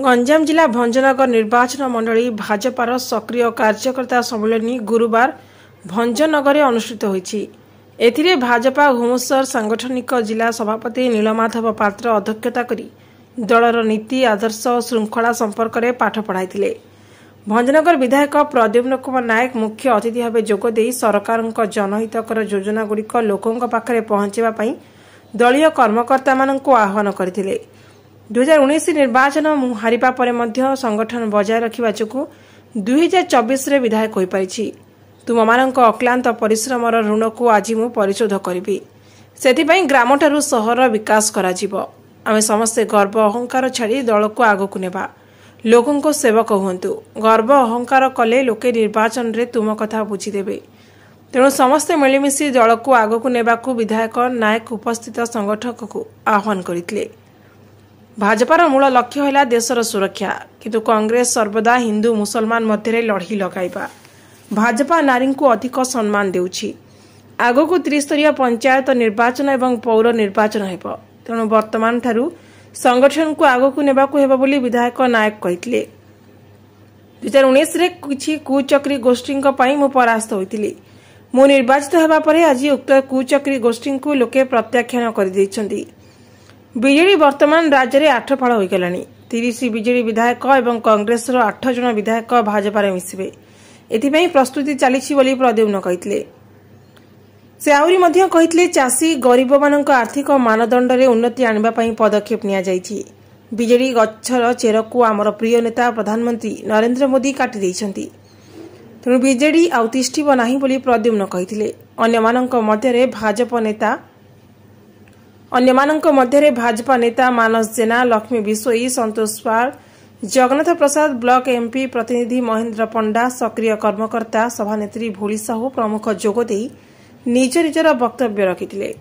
गंजाम जिला भंजनगर निर्वाचन मंडली भाजपार सक्रिय कार्यकर्ता सम्मेलन गुरुवार भंजनगर अनुष्ठित होईछि। एथिरे भाजपा घुमुसर सांगठनिक जिला सभापति नीलमाधव पात्र अध्यक्षता करी दलर नीति आदर्श और श्रृंखला संपर्क में पाठ पढ़ाई। भंजनगर विधायक प्रद्युम्न कुमार नायक मुख्य अतिथि भाव जोगदे सरकार जनहितकर योजना गुड़िक लोकों पाखे पहुंचापी दलीय कर्मकर्ता आह्वान करथिले। 2019 निर्वाचन हारिबा परे मध्य संगठन बजाय रखिबा जोगु 2024 रे विधायक होई पारिछि। तुममानंक अक्लांत परिश्रमर ऋण को आज मु परिशोध करिबि। सेथिपई ग्रामठारु सहर विकास कराजिबो। आमे समस्ते गर्व अहंकार छाड़ी दल को आगकु नेबा। लोकों को सेवक हुंतु। गर्व अहंकार कले लोके निर्वाचन रे तुम कथा बुझिदेबे। तेणु समस्ते मिलिमिशि दल को आगकु नेबाकु विधायक नायक उपस्थित संगठक को आह्वान करथिले। भाजपार मूल लक्ष्य है देशर सुरक्षा, किंतु कांग्रेस सर्वदा हिंदू मुसलमान मध्य लड़ी लगाइबा। भाजपा नारी को अधिक सम्मान देउछि। आगकु त्रिस्तरीय पंचायत निर्वाचन एवं पौर निर्वाचन हेब। तेणु वर्तमान ठारू संगठन को आगकु नेबाकु हेब बोली विधायक नायक कहिथिले। 2019 रे किछि कुचक्री गोष्ठी मु परास्त होइतिली। मु निर्वाचित हेबा परे आज उक्त कुचक्री गोष्ठी को लोके प्रत्याख्यान कर दैछन्ती। बीजेडी वर्तमान राज्य में 8 फाड़ हो गलानी। 30 बीजेडी विधायक और कांग्रेस 8 जन विधायक भाजपा मिसिबे। एथिपई प्रस्तुति चली बोली प्रद्युम्न कहिथिले। से आउरी मध्य कहिथिले चाषी गरीब मानक आर्थिक मानदंड रे उन्नति आनिबा पई पदक्षेप निया जाइछि। बीजेडी गच्छर चेर को आमर प्रिय नेता प्रधानमंत्री नरेंद्र मोदी काटि दैछन्ती। तेणु बीजेडी आउ तिष्ठिब नाही बोली प्रद्युम्न कहिथिले। अन्यमानंक मध्य भाजपा नेता मानस जेना, लक्ष्मी बिशोई, संतोष पाल, जगन्नाथ प्रसाद, ब्लॉक एमपी प्रतिनिधि महेंद्र पंडा, सक्रिय कर्मकर्ता सभानेत्री भोली साहू प्रमुख जोगदे निज निजर वक्तव्य रखिथिले।